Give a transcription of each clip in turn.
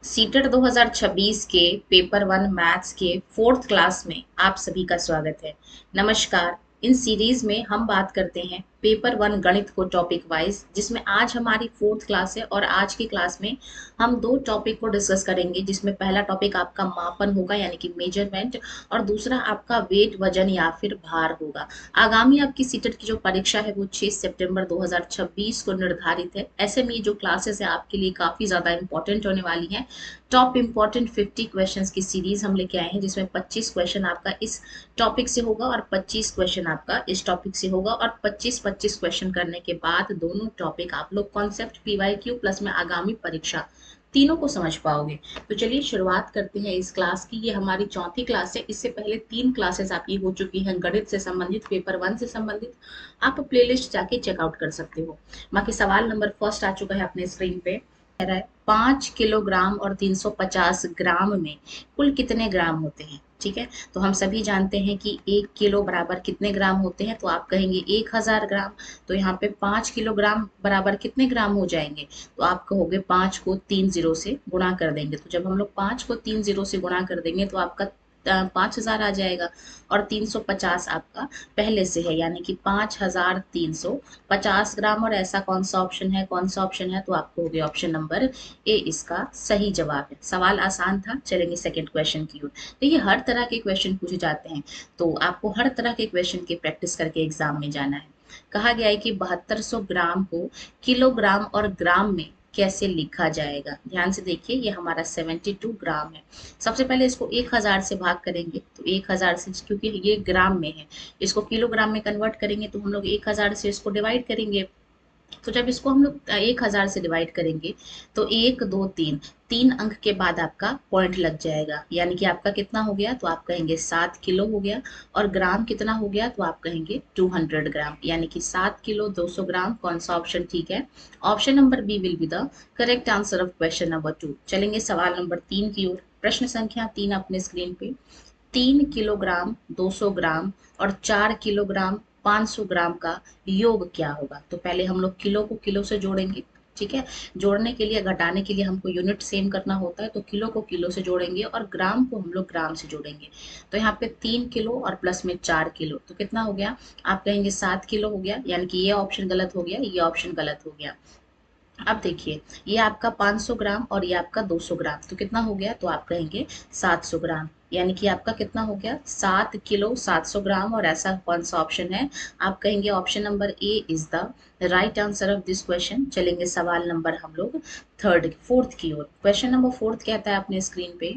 CTET 2026 के paper one maths के fourth class में आप सभी का स्वागत है। नमस्कार। इन सीरीज में हम बात करते हैं पेपर वन गणित को टॉपिक वाइज, जिसमें आज हमारी फोर्थ क्लास है और आज की क्लास में हम दो टॉपिक को डिस्कस करेंगे, जिसमें पहला टॉपिक आपका मापन होगा यानी कि मेजरमेंट, और दूसरा आपका वेट वजन या फिर भार होगा। आगामी आपकी सीटेट की जो परीक्षा है वो 6 सितंबर 2026 को निर्धारित है। ऐसे में ये जो क्लासेस है आपके लिए काफी ज्यादा इंपॉर्टेंट होने वाली हैं। टॉप इंपॉर्टेंट 50 क्वेश्चंस की सीरीज हम लेके आए हैं, जिसमें 25 क्वेश्चन आपका इस टॉपिक से होगा और 25 क्वेश्चन आपका इस टॉपिक से होगा, और 25-25 क्वेश्चन करने के बाद दोनों टॉपिक आप लोग कॉन्सेप्ट पीवाईक्यू प्लस में आगामी परीक्षा तीनों को समझ पाओगे। तो चलिए शुरुआत करते हैं इस क्लास की। ये हमारी चौथी क्लास है। इससे पहले 3 क्लासेस आपकी हो चुकी हैं गणित से संबंधित, पेपर वन से संबंधित। आप प्लेलिस्ट जाके चेकआउट कर सकते हो। बाकी सवाल नंबर फर्स्ट आ चुका है अपने स्क्रीन पे। कह रहा है 5 किलोग्राम और 350 ग्राम में कुल कितने ग्राम होते हैं। ठीक है, तो हम सभी जानते हैं कि 1 किलो बराबर कितने ग्राम होते हैं, तो आप कहेंगे 1000 ग्राम। तो यहाँ पे 5 किलोग्राम बराबर कितने ग्राम हो जाएंगे, तो आप कहोगे 5 को 3 जीरो से गुणा कर देंगे। तो जब हम लोग 5 को 3 जीरो से गुणा कर देंगे तो आपका 5000 आ जाएगा, और 350 आपका पहले से है यानी कि 5350 ग्राम। और ऐसा कौन सा ऑप्शन है, कौन सा ऑप्शन है, तो आपको हो गया ऑप्शन नंबर ए इसका सही जवाब है। सवाल आसान था। चलेंगे सेकंड क्वेश्चन की ओर। देखिए, हर तरह के क्वेश्चन पूछे जाते हैं, तो आपको हर तरह के क्वेश्चन की प्रैक्टिस करके एग्जाम में जाना है। कहा गया है कि 7200 ग्राम को किलोग्राम और ग्राम में कैसे लिखा जाएगा। ध्यान से देखिए, ये हमारा 72 ग्राम है। सबसे पहले इसको 1000 से भाग करेंगे, तो 1000 से, क्योंकि ये ग्राम में है, इसको किलोग्राम में कन्वर्ट करेंगे तो हम लोग 1000 से इसको डिवाइड करेंगे। तो जब इसको हम लोग 1000 से डिवाइड करेंगे तो 1 2 3, 3 अंक के बाद आपका पॉइंट लग जाएगा, यानी कि आपका कितना हो गया, तो आप कहेंगे 7 किलो हो गया। और ग्राम कितना हो गया, तो आप कहेंगे 200 ग्राम, यानी कि 7 किलो 200 ग्राम। कौन सा ऑप्शन ठीक है, option number B will be the correct answer of question number 2। चलेंगे सवाल नंबर 3 की ओर। प्रश्न संख्या 3 अपने स्क्रीन पे। 3 किलोग्राम 200 ग्राम और 4 किलोग्राम 500 ग्राम का योग क्या होगा। तो पहले हम लोग किलो को किलो से जोड़ेंगे। ठीक है, जोड़ने के लिए, घटाने के लिए हमको यूनिट सेम करना होता है, तो किलो को किलो से जोड़ेंगे और ग्राम को हम लोग ग्राम से जोड़ेंगे। तो यहाँ पे 3 किलो और प्लस में 4 किलो, तो कितना हो गया, आप कहेंगे 7 किलो हो गया, यानी कि ये ऑप्शन गलत हो गया, ये ऑप्शन गलत हो गया। अब देखिए, ये आपका 500 ग्राम और ये आपका 200 ग्राम, तो कितना हो गया, तो आप कहेंगे 700 ग्राम, यानी कि आपका कितना हो गया, 7 किलो 700 ग्राम। और ऐसा कौन सा ऑप्शन है, आप कहेंगे option number A is the right answer of this question. चलेंगे सवाल नंबर हम लोग फोर्थ की ओर। क्वेश्चन नंबर फोर्थ कहता है अपने स्क्रीन पे,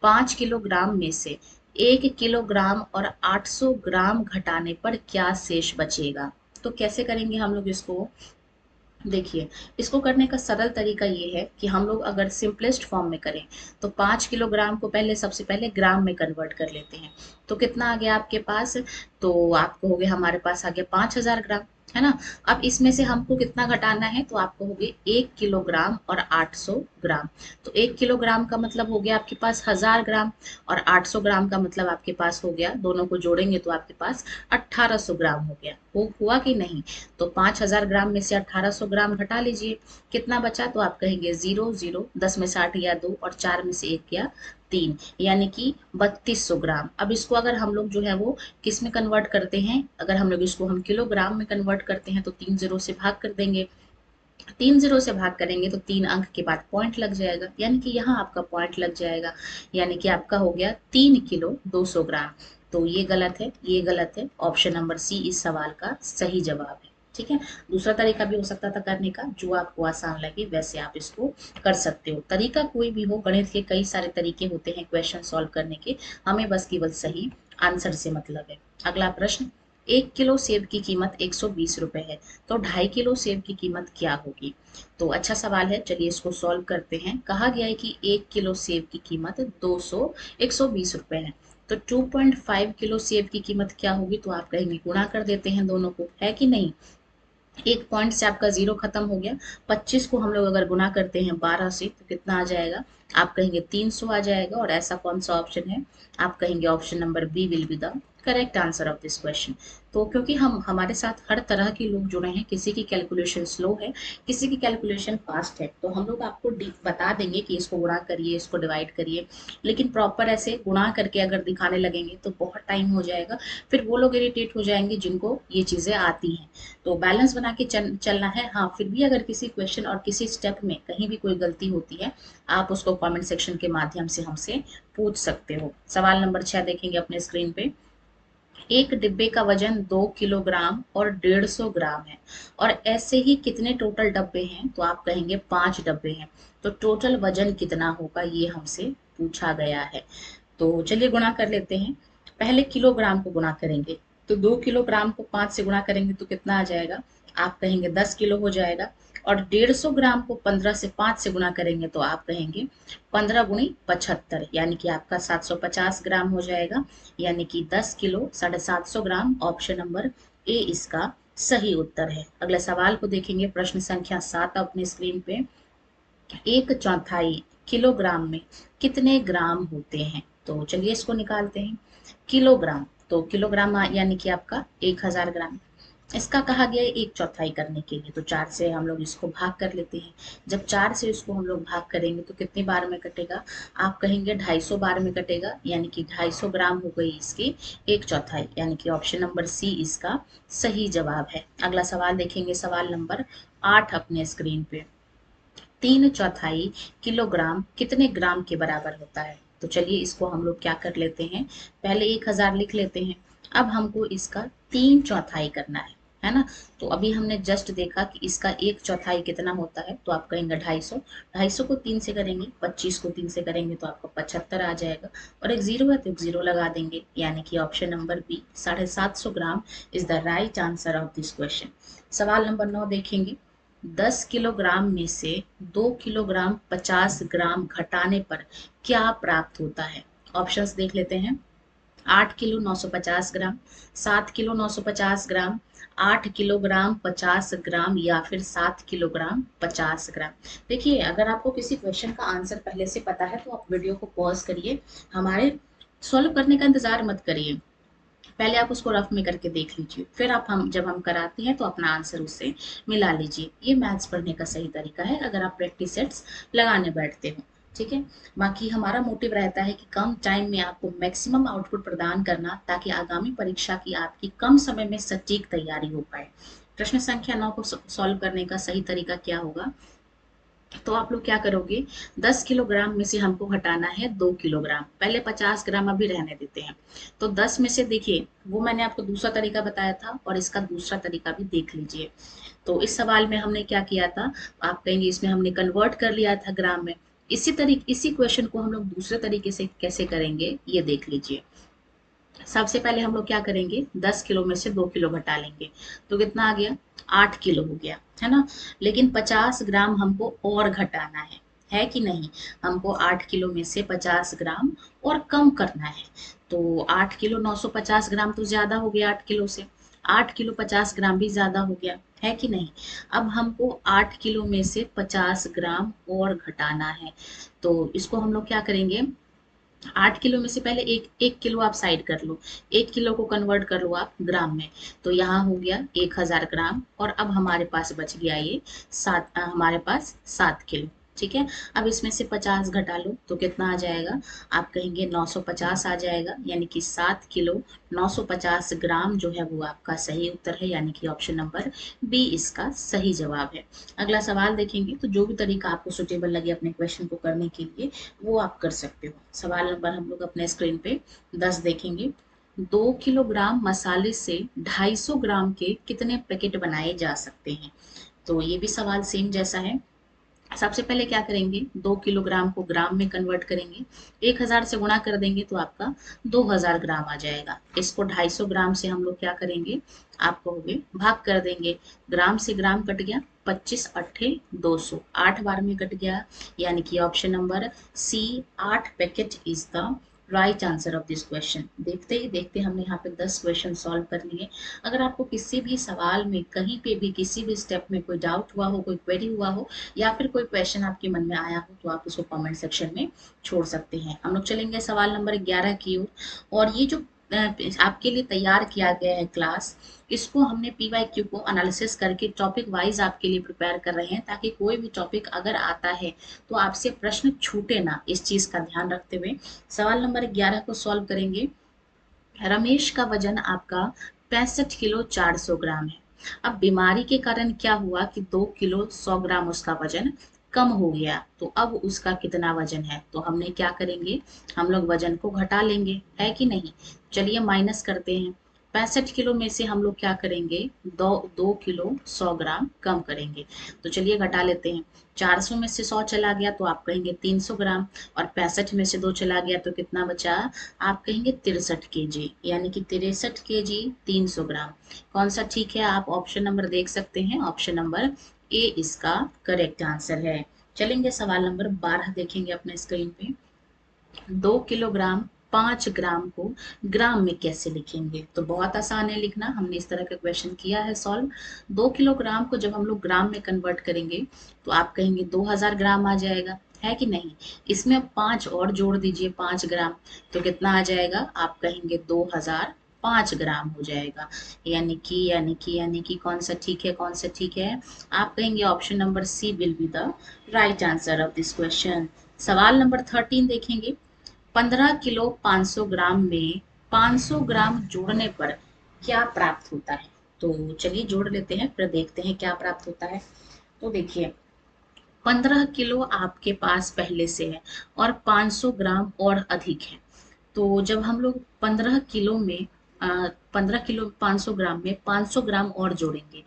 5 किलोग्राम में से 1 किलोग्राम और 800 ग्राम घटाने पर क्या शेष बचेगा। तो कैसे करेंगे हम लोग इसको। देखिए, इसको करने का सरल तरीका ये है कि हम लोग अगर सिंपलेस्ट फॉर्म में करें तो 5 किलोग्राम को पहले, सबसे पहले ग्राम में कन्वर्ट कर लेते हैं। तो कितना आ गया आपके पास, तो आप कहोगे हमारे पास आ गया 5000 ग्राम, है ना। अब इसमें से हमको कितना घटाना है, तो आप कहोगे 1 किलोग्राम और 800 ग्राम। तो 1 किलोग्राम का मतलब हो गया आपके पास 1000 ग्राम, और 800 ग्राम का मतलब आपके पास हो गया, दोनों को जोड़ेंगे तो आपके पास 1800 ग्राम हो गया। हुआ कि नहीं, तो 5000 ग्राम में से 1800 ग्राम घटा लीजिए, कितना बचा, तो आप कहेंगे 0 0, 10 में 60 गया 2, और 4 में से 1 गया 3, यानी कि 3200 ग्राम। अब इसको अगर हम लोग जो है वो किस में कन्वर्ट करते हैं, अगर हम लोग इसको हम किलोग्राम में कन्वर्ट करते हैं तो 3 जीरो से भाग कर देंगे। 3 जीरो से भाग करेंगे तो 3 अंक के बाद पॉइंट लग जाएगा, यानी कि यहाँ आपका पॉइंट लग जाएगा, यानी कि आपका हो गया 3 किलो 200 ग्राम। तो ये गलत है, ये गलत है। ऑप्शन नंबर सी इस सवाल का सही जवाब है। ठीक है, दूसरा तरीका भी हो सकता था करने का, जो आपको आसान लगे वैसे आप इसको कर सकते हो। तरीका कोई भी हो, गणित के कई सारे तरीके होते हैं क्वेश्चन सॉल्व करने के, हमें बस केवल सही आंसर से मतलब है। अगला प्रश्न, 1 किलो सेब की कीमत 120 रुपए है, तो 2.5 किलो सेब की कीमत क्या होगी। तो अच्छा सवाल है, चलिए इसको सॉल्व करते हैं। कहा गया है कि 1 किलो सेब की कीमत 120 रुपए है, तो 2.5 किलो सेब की कीमत क्या होगी, तो आप कहेंगे गुणा कर देते हैं दोनों को, है कि नहीं। एक पॉइंट से आपका जीरो खत्म हो गया। 25 को हम लोग अगर गुना करते हैं 12 से तो कितना आ जाएगा, आप कहेंगे 300 आ जाएगा। और ऐसा कौन सा ऑप्शन है, आप कहेंगे option number B will be the correct answer of this question. तो क्योंकि हम हमारे साथ हर तरह के लोग जुड़े हैं, किसी की कैलकुलेशन स्लो है, किसी की कैलकुलेशन फास्ट है, तो हम लोग आपको बता देंगे कि इसको गुणा करिए, इसको डिवाइड करिए, लेकिन प्रॉपर ऐसे गुणा करके अगर दिखाने लगेंगे तो बहुत टाइम हो जाएगा, फिर वो लोग इरिटेट हो जाएंगे जिनको ये चीज़ें आती हैं। तो बैलेंस बना के चलना है। हाँ, फिर भी अगर किसी क्वेश्चन और किसी स्टेप में कहीं भी कोई गलती होती है, आप उसको कॉमेंट सेक्शन के माध्यम से हमसे पूछ सकते हो। सवाल नंबर 6 देखेंगे अपने स्क्रीन पे। एक डिब्बे का वजन 2 किलोग्राम और 150 ग्राम है, और ऐसे ही कितने टोटल डब्बे हैं? तो आप कहेंगे 5 डब्बे हैं। तो टोटल वजन कितना होगा, ये हमसे पूछा गया है। तो चलिए गुणा कर लेते हैं। पहले किलोग्राम को गुणा करेंगे, तो 2 किलोग्राम को 5 से गुणा करेंगे तो कितना आ जाएगा? आप कहेंगे 10 किलो हो जाएगा। और 150 ग्राम को 15 से 5 से गुणा करेंगे तो आप कहेंगे 15 गुणी 75, यानी कि आपका 750 ग्राम हो जाएगा, यानी कि 10 kilo 750 gram. Option number A इसका सही उत्तर है। अगले सवाल को देखेंगे, प्रश्न संख्या 7 अपने स्क्रीन पे। एक चौथाई किलोग्राम में कितने ग्राम होते हैं? तो चलिए इसको निकालते हैं। किलोग्राम, तो किलोग्राम यानी कि आपका 1000 ग्राम। इसका कहा गया है एक चौथाई करने के लिए, तो 4 से हम लोग इसको भाग कर लेते हैं। जब 4 से इसको हम लोग भाग करेंगे तो कितने बार में कटेगा? आप कहेंगे 250 बार में कटेगा, यानी कि 250 ग्राम हो गई इसकी एक चौथाई, यानी कि ऑप्शन नंबर सी इसका सही जवाब है। अगला सवाल देखेंगे, सवाल नंबर 8 अपने स्क्रीन पे। 3 चौथाई किलोग्राम कितने ग्राम के बराबर होता है? तो चलिए इसको हम लोग क्या कर लेते हैं, पहले 1000 लिख लेते हैं। अब हमको इसका 3 चौथाई करना है ना? तो अभी हमने जस्ट देखा कि इसका एक चौथाई कितना होता है, तो आप कहेंगे 250। 250 को 3 से करेंगे, 25 को 3 से करेंगे तो आपको 75 आ जाएगा, और एक जीरो है तो एक जीरो लगा देंगे, यानी कि option number B 750 gram is the right answer of this question. सवाल नंबर 9 देखेंगे। 10 किलोग्राम में से 2 किलोग्राम 50 ग्राम घटाने पर क्या प्राप्त होता है? ऑप्शंस देख लेते हैं। 8 किलो 950 ग्राम, 7 किलो 950 ग्राम, 8 किलोग्राम 50 ग्राम, या फिर 7 किलोग्राम 50 ग्राम। देखिए, अगर आपको किसी क्वेश्चन का आंसर पहले से पता है तो आप वीडियो को पॉज करिए, हमारे सॉल्व करने का इंतजार मत करिए, पहले आप उसको रफ में करके देख लीजिए, फिर आप हम जब हम कराते हैं तो अपना आंसर उससे मिला लीजिए। ये मैथ्स पढ़ने का सही तरीका है अगर आप प्रैक्टिस सेट्स लगाने बैठते हो। ठीक है, बाकी हमारा मोटिव रहता है कि कम टाइम में आपको मैक्सिमम आउटपुट प्रदान करना, ताकि आगामी परीक्षा की आपकी कम समय में सटीक तैयारी हो पाए। प्रश्न संख्या 9 को सॉल्व करने का सही तरीका क्या होगा? तो आप लोग क्या करोगे, 10 किलोग्राम में से हमको हटाना है 2 किलोग्राम, पहले 50 ग्राम अभी रहने देते हैं। तो 10 में से देखिए, वो मैंने आपको दूसरा तरीका बताया था, और इसका दूसरा तरीका भी देख लीजिए। तो इस सवाल में हमने क्या किया था, आप कहेंगे इसमें हमने कन्वर्ट कर लिया था ग्राम में। इसी क्वेश्चन को हम लोग दूसरे तरीके से कैसे करेंगे, ये देख लीजिए। सबसे पहले हम लोग क्या करेंगे, 10 किलो में से 2 किलो घटा लेंगे, तो कितना आ गया? 8 किलो हो गया, है ना? लेकिन 50 ग्राम हमको और घटाना है कि नहीं? हमको 8 किलो में से 50 ग्राम और कम करना है। तो 8 किलो 950 ग्राम तो ज्यादा हो गया 8 किलो से, 8 किलो 50 ग्राम भी ज्यादा हो गया, है कि नहीं? अब हमको 8 किलो में से 50 ग्राम और घटाना है, तो इसको हम लोग क्या करेंगे, 8 किलो में से पहले एक एक किलो आप साइड कर लो, 1 किलो को कन्वर्ट कर लो आप ग्राम में, तो यहाँ हो गया 1000 ग्राम, और अब हमारे पास बच गया ये हमारे पास 7 किलो। ठीक है, अब इसमें से 50 घटा लो तो कितना आ जाएगा? आप कहेंगे 950 आ जाएगा, यानी कि 7 किलो 950 ग्राम जो है वो आपका सही उत्तर है, यानी कि ऑप्शन नंबर बी इसका सही जवाब है। अगला सवाल देखेंगे, तो जो भी तरीका आपको सुटेबल लगे अपने क्वेश्चन को करने के लिए वो आप कर सकते हो। सवाल नंबर हम लोग अपने स्क्रीन पे 10 देखेंगे। 2 किलोग्राम मसाले से 250 ग्राम के कितने पैकेट बनाए जा सकते हैं? तो ये भी सवाल सेम जैसा है। सबसे पहले क्या करेंगे, 2 किलोग्राम को ग्राम में कन्वर्ट करेंगे, 1000 से गुणा कर देंगे तो आपका 2000 ग्राम आ जाएगा। इसको 250 ग्राम से हम लोग क्या करेंगे, आप कहोगे भाग कर देंगे, ग्राम से ग्राम कट गया, 25 अट्ठे 200, 8 बार में कट गया, यानी कि option number C 8 packet is the right answer of this question. देखते ही देखते हमने यहाँ पे 10 क्वेश्चन सॉल्व कर लिए। अगर आपको किसी भी सवाल में कहीं पे भी किसी भी स्टेप में कोई डाउट हुआ हो, कोई क्वेरी हुआ हो, या फिर कोई क्वेश्चन आपके मन में आया हो, तो आप उसको कमेंट सेक्शन में छोड़ सकते हैं। हम लोग चलेंगे सवाल नंबर 11 की ओर, और ये जो आपके लिए तैयार किया गया है क्लास। इसको हमने PYQ को एनालिसिस करके टॉपिक वाइज आपके लिए प्रिपेयर कर रहे हैं, ताकि कोई भी टॉपिक अगर आता है तो आपसे प्रश्न छूटे ना, इस चीज का ध्यान रखते हुए सवाल नंबर 11 को सॉल्व करेंगे। रमेश का वजन आपका 65 किलो 400 ग्राम है। अब बीमारी के कारण क्या हुआ कि 2 किलो 100 ग्राम उसका वजन कम हो गया, तो अब उसका कितना वजन है? तो हमने क्या करेंगे, हम लोग वजन को घटा लेंगे, है कि नहीं? चलिए माइनस करते हैं। 65 किलो में से हम लोग क्या करेंगे, 2 किलो 100 ग्राम कम करेंगे। तो चलिए घटा लेते हैं। 400 में से 100 चला गया तो आप कहेंगे 300 ग्राम, और 65 में से 2 चला गया तो कितना बचा? आप कहेंगे 63 kg, यानी कि 63 kg 300 ग्राम। कौन सा ठीक है? आप ऑप्शन नंबर देख सकते हैं, ऑप्शन नंबर ए इसका करेक्ट आंसर है। चलेंगे सवाल नंबर 12 देखेंगे अपने स्क्रीन पे। 2 किलोग्राम 5 ग्राम को ग्राम में कैसे लिखेंगे? तो बहुत आसान है लिखना, हमने इस तरह का क्वेश्चन किया है सॉल्व। 2 किलोग्राम को जब हम लोग ग्राम में कन्वर्ट करेंगे तो आप कहेंगे 2000 ग्राम आ जाएगा, है कि नहीं? इसमें अब 5 और जोड़ दीजिए, 5 ग्राम, तो कितना आ जाएगा? आप कहेंगे 2005 ग्राम हो जाएगा। यानी कि कौन सा ठीक है, कौन सा ठीक है? आप कहेंगे option number C will be the right answer of this question. सवाल नंबर 13 देखेंगे। 15 किलो 500 ग्राम में 500 ग्राम जोड़ने पर क्या प्राप्त होता है? तो चलिए जोड़ लेते हैं, फिर देखते हैं क्या प्राप्त होता है। तो देखिए, 15 किलो आपके पास पहले से है और 500 ग्राम और अधिक है। तो जब हम लोग 15 किलो में 15 किलो 500 ग्राम में 500 ग्राम और जोड़ेंगे,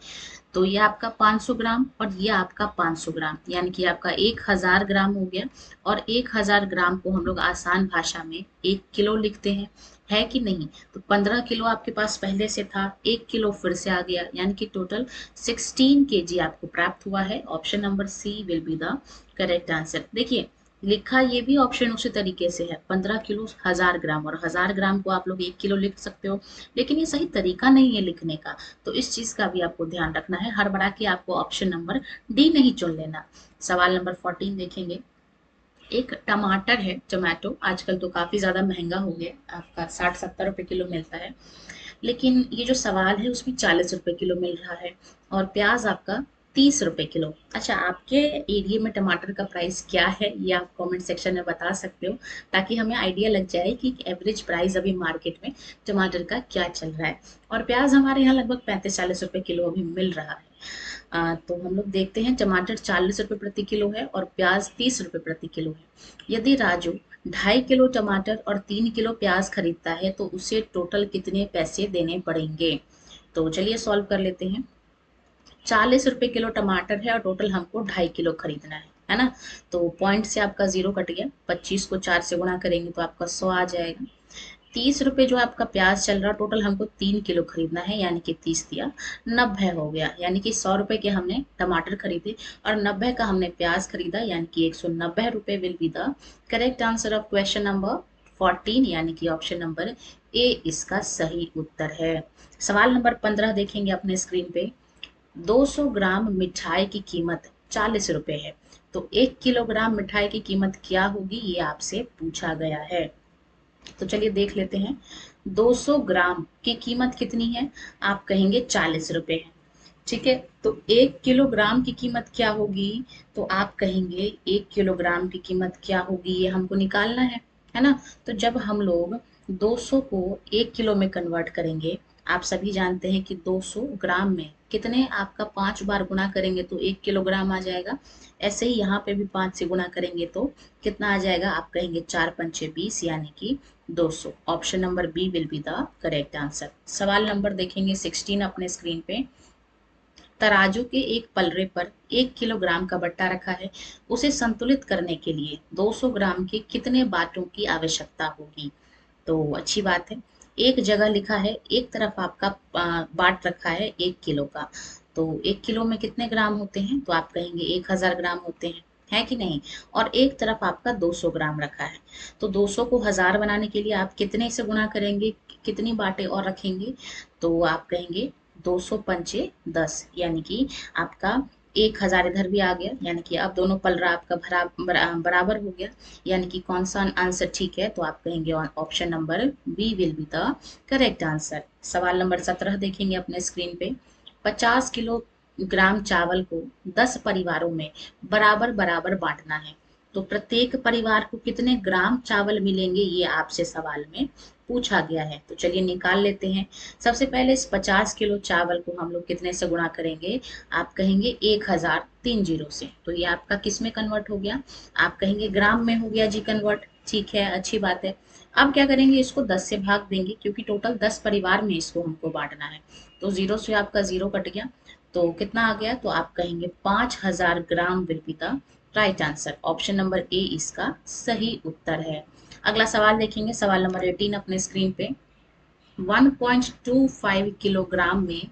तो ये आपका 500 ग्राम और ये आपका 500 ग्राम, यानी कि आपका 1000 ग्राम हो गया। और 1000 ग्राम को हम लोग आसान भाषा में 1 किलो लिखते हैं, है कि नहीं? तो 15 किलो आपके पास पहले से था, 1 किलो फिर से आ गया, यानी कि टोटल 16 kg आपको प्राप्त हुआ है। Option number C will be the correct answer. देखिए, लिखा ये भी ऑप्शन उसी तरीके से है, 15 किलो 1000 ग्राम, और 1000 ग्राम को आप लोग 1 किलो लिख सकते हो, लेकिन ये सही तरीका नहीं है लिखने का। तो इस चीज का भी आपको ध्यान रखना है, हड़बड़ा के आपको ऑप्शन नंबर डी नहीं चुन लेना। सवाल नंबर 14 देखेंगे। एक टमाटर है, टोमेटो, आजकल तो काफी ज्यादा महंगा हो गया, आपका 60-70 रुपए किलो मिलता है, लेकिन ये जो सवाल है उसमें 40 रुपए किलो मिल रहा है। और प्याज आपका 30 रुपए किलो। अच्छा, आपके एरिया में टमाटर का प्राइस क्या है, ये आप कमेंट सेक्शन में बता सकते हो, ताकि हमें आइडिया लग जाए कि एवरेज प्राइस अभी मार्केट में टमाटर का क्या चल रहा है। और प्याज हमारे यहाँ लगभग 35-40 रुपए किलो अभी मिल रहा है। तो हम लोग देखते हैं, टमाटर 40 रुपए प्रति किलो है और प्याज 30 रुपए प्रति किलो है। यदि राजू 2.5 किलो टमाटर और 3 किलो प्याज खरीदता है तो उसे टोटल कितने पैसे देने पड़ेंगे? तो चलिए सॉल्व कर लेते हैं। 40 रुपए किलो टमाटर है और टोटल हमको 2.5 किलो खरीदना है ना? तो पॉइंट से आपका 0 कट गया, 25 को 4 से गुणा करेंगे तो आपका 100 आ जाएगा। 30 रुपए जो आपका प्याज चल रहा, टोटल हमको 3 किलो खरीदना है, यानी कि 30 दिया 90 हो गया, यानी कि 100 रुपए के हमने टमाटर खरीदे और 90 का हमने प्याज खरीदा, यानी कि 190 रुपए will be the correct answer of question number 14, यानी कि ऑप्शन नंबर ए इसका सही उत्तर है। सवाल नंबर 15 देखेंगे अपने स्क्रीन पे। 200 ग्राम मिठाई की कीमत 40 रुपए है, तो 1 किलोग्राम मिठाई की कीमत क्या होगी, ये आपसे पूछा गया है। तो चलिए देख लेते हैं। 200 ग्राम की कीमत कितनी है? आप कहेंगे 40 रुपए है, ठीक है। तो 1 किलोग्राम की कीमत क्या होगी? तो आप कहेंगे 1 किलोग्राम की कीमत क्या होगी, ये हमको निकालना है ना? तो जब हम लोग 200 को 1 किलो में कन्वर्ट करेंगे, आप सभी जानते हैं कि 200 ग्राम में कितने, आपका 5 बार गुना करेंगे तो 1 किलोग्राम आ जाएगा। ऐसे ही यहाँ पे भी 5 से गुना करेंगे तो कितना आ जाएगा? आप कहेंगे 4 पंचे 20, यानी कि 200। Option number B will be the correct answer. सवाल नंबर देखेंगे 16 अपने स्क्रीन पे। तराजू के एक पलड़े पर 1 किलोग्राम का बट्टा रखा है, उसे संतुलित करने के लिए 200 ग्राम के कितने बाटों की आवश्यकता होगी? तो अच्छी बात है, एक जगह लिखा है, एक तरफ आपका बाट रखा है 1 किलो का, तो 1 किलो में कितने ग्राम होते हैं? तो आप कहेंगे 1000 ग्राम होते हैं, है कि नहीं? और एक तरफ आपका 200 ग्राम रखा है, तो 200 को 1000 बनाने के लिए आप कितने से गुणा करेंगे, कितनी बाटें और रखेंगे? तो आप कहेंगे 200 पंचे 10, यानी कि आपका 1000 इधर भी आ गया, यानी कि अब दोनों पलड़ा आपका बराबर हो गया, यानी कि कौन सा आंसर ठीक है, तो आप कहेंगे option number B will be the correct answer. सवाल नंबर 17 देखेंगे अपने स्क्रीन पे। 50 किलोग्राम चावल को 10 परिवारों में बराबर बराबर बांटना है, तो प्रत्येक परिवार को कितने ग्राम चावल मिलेंगे, ये आपसे सवाल में पूछा गया है। तो चलिए निकाल लेते हैं। सबसे पहले इस 50 किलो चावल को हम लोग कितने से गुणा करेंगे, आप कहेंगे 1000 3 जीरो से, तो ये आपका किस में कन्वर्ट हो गया, आप कहेंगे ग्राम में हो गया जी कन्वर्ट। ठीक है, अच्छी बात है। अब क्या करेंगे, इसको 10 से भाग देंगे, क्योंकि टोटल 10 परिवार में इसको हमको बांटना है। तो जीरो से आपका जीरो कट गया, तो कितना आ गया, तो आप कहेंगे 5000 gram will be the right answer. Option number A इसका सही उत्तर है। अगला सवाल देखेंगे, सवाल नंबर 18 अपने स्क्रीन पे। 1.25 किलोग्राम में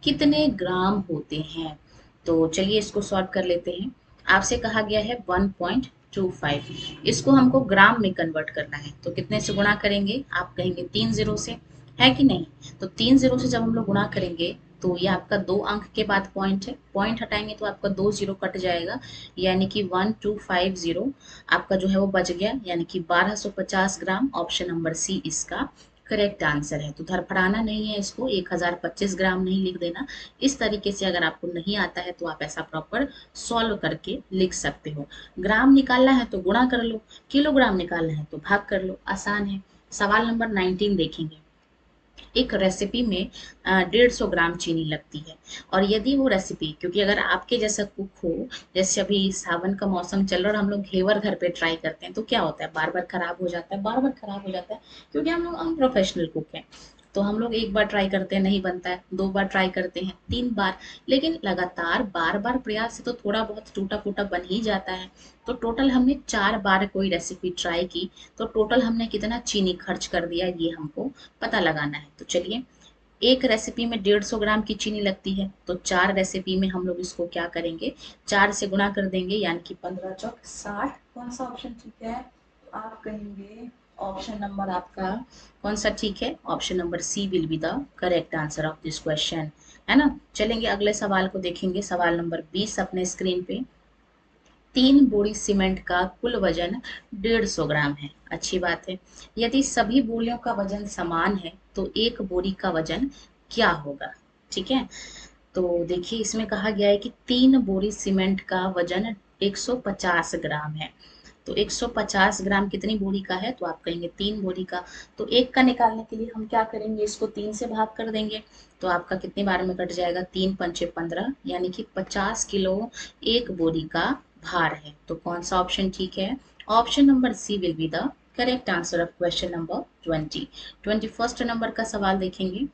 कितने ग्राम होते हैं, तो चलिए इसको सॉल्व कर लेते हैं। आपसे कहा गया है 1.25, इसको हमको ग्राम में कन्वर्ट करना है, तो कितने से गुणा करेंगे, आप कहेंगे 3 जीरो से, है कि नहीं। तो 3 जीरो से जब हम लोग गुणा करेंगे, तो ये आपका 2 अंक के बाद पॉइंट है, पॉइंट हटाएंगे तो आपका 2 जीरो कट जाएगा, यानी कि 1250 आपका जो है वो बच गया, यानी कि 1250 ग्राम। ऑप्शन नंबर सी इसका करेक्ट आंसर है। तो धरफड़ाना नहीं है इसको, 1025 ग्राम नहीं लिख देना। इस तरीके से अगर आपको नहीं आता है तो आप ऐसा प्रॉपर सॉल्व करके लिख सकते हो। ग्राम निकालना है तो गुणा कर लो, किलोग्राम निकालना है तो भाग कर लो, आसान है। सवाल नंबर 19 देखेंगे। एक रेसिपी में 150 ग्राम चीनी लगती है, और यदि वो रेसिपी, क्योंकि अगर आपके जैसा कुक हो, जैसे अभी सावन का मौसम चल रहा है और हम लोग घेवर घर पे ट्राई करते हैं, तो क्या होता है, बार बार खराब हो जाता है, बार बार खराब हो जाता है, क्योंकि हम लोग अनप्रोफेशनल कुक हैं। तो हम लोग एक बार ट्राई करते हैं नहीं बनता है, 2 बार ट्राई करते हैं, 3 बार, लेकिन लगातार बार बार प्रयास से तो थोड़ा बहुत टूटा फूटा बन ही जाता है। तो टोटल हमने 4 बार कोई रेसिपी ट्राई की, तो टोटल हमने कितना चीनी खर्च कर दिया, ये हमको पता लगाना है। तो चलिए, एक रेसिपी में 150 ग्राम की चीनी लगती है, तो 4 रेसिपी में हम लोग इसको क्या करेंगे, 4 से गुणा कर देंगे, यानी कि 15 चौक 60। कौन सा ऑप्शन ठीक है, तो आप कहेंगे ऑप्शन नंबर आपका कौन सा ठीक है, option number C will be the correct answer of this question, है ना। चलेंगे अगले सवाल को देखेंगे, सवाल नंबर 20 अपने स्क्रीन पे। 3 बोरी सीमेंट का कुल वजन 150 ग्राम है, अच्छी बात है। यदि सभी बोरियों का वजन समान है, तो एक बोरी का वजन क्या होगा, ठीक है। तो देखिए, इसमें कहा गया है कि 3 बोरी सीमेंट का वजन 150 ग्राम है, तो 150 ग्राम कितनी बोरी का है, तो आप कहेंगे 3 बोरी का। तो एक का निकालने के लिए हम क्या करेंगे, इसको 3 से भाग कर देंगे, तो आपका कितने बार में कट जाएगा, 3 पंचे 15, यानी कि 50 किलो एक बोरी का भार है। तो कौन सा ऑप्शन ठीक है, option number C will be the correct answer of question number 20। 21st number का सवाल देखेंगे।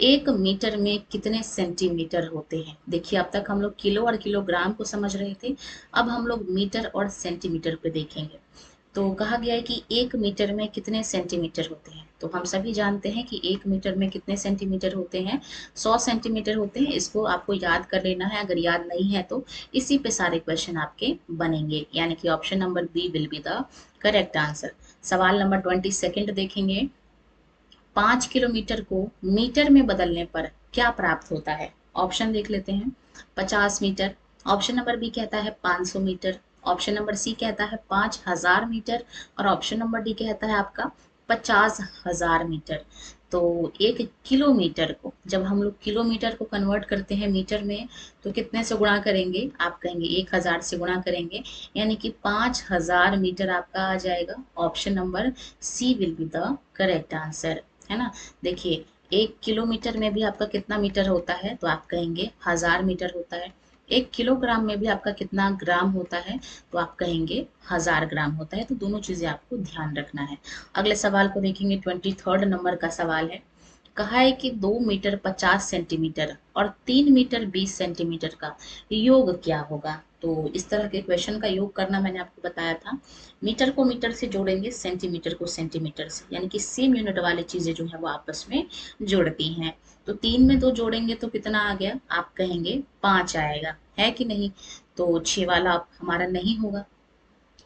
1 मीटर में कितने सेंटीमीटर होते हैं, देखिए अब तक हम लोग किलो और किलोग्राम को समझ रहे थे, अब हम लोग मीटर और सेंटीमीटर पे देखेंगे। तो कहा गया है कि 1 मीटर में कितने सेंटीमीटर होते हैं, तो हम सभी जानते हैं कि 1 मीटर में कितने सेंटीमीटर होते हैं, 100 सेंटीमीटर होते हैं। इसको आपको याद कर लेना है, अगर याद नहीं है तो इसी पे सारे क्वेश्चन आपके बनेंगे, यानी कि option number B will be the correct answer. सवाल नंबर 22 देखेंगे। 5 किलोमीटर को मीटर में बदलने पर क्या प्राप्त होता है, ऑप्शन देख लेते हैं। 50 मीटर, ऑप्शन नंबर बी कहता है 500 मीटर, ऑप्शन नंबर सी कहता है 5000 मीटर, और ऑप्शन नंबर डी कहता है आपका 50,000 मीटर। तो 1 किलोमीटर को जब हम लोग किलोमीटर को कन्वर्ट करते हैं मीटर में, तो कितने से गुणा करेंगे, आप कहेंगे 1000 से गुणा करेंगे, यानी कि 5000 मीटर आपका आ जाएगा। Option number C will be the correct answer, है ना। देखिए, 1 किलोमीटर में भी आपका कितना मीटर होता है, तो आप कहेंगे 1000 मीटर होता है। 1 किलोग्राम में भी आपका कितना ग्राम होता है, तो आप कहेंगे 1000 ग्राम होता है। तो दोनों चीजें आपको ध्यान रखना है। अगले सवाल को देखेंगे, 23rd नंबर का सवाल है। कहा है कि 2 मीटर 50 सेंटीमीटर और 3 मीटर 20 सेंटीमीटर का योग क्या होगा। तो इस तरह के क्वेश्चन का योग करना मैंने आपको बताया था। मीटर को मीटर से जोड़ेंगे, सेंटीमीटर को सेंटीमीटर से, यानी कि सेम यूनिट वाली चीजें जो है वो आपस में जुड़ती हैं। तो 3 में 2 जोड़ेंगे तो कितना आ गया, आप कहेंगे 5 आएगा, है कि नहीं। तो 6 वाला आप हमारा नहीं होगा।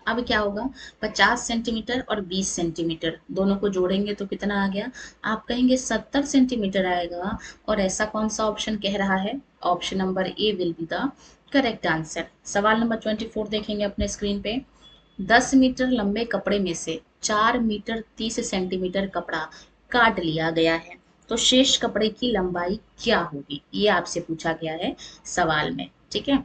अब क्या होगा, 50 सेंटीमीटर और 20 सेंटीमीटर दोनों को जोड़ेंगे तो कितना आ गया, आप कहेंगे 70 सेंटीमीटर आएगा। और ऐसा कौन सा ऑप्शन कह रहा है, option number A will be the correct answer. सवाल नंबर 24 देखेंगे अपने स्क्रीन पे। 10 मीटर लंबे कपड़े में से 4 मीटर 30 सेंटीमीटर कपड़ा काट लिया गया है, तो शेष कपड़े की लंबाई क्या होगी, ये आपसे पूछा गया है सवाल में। ठीक है,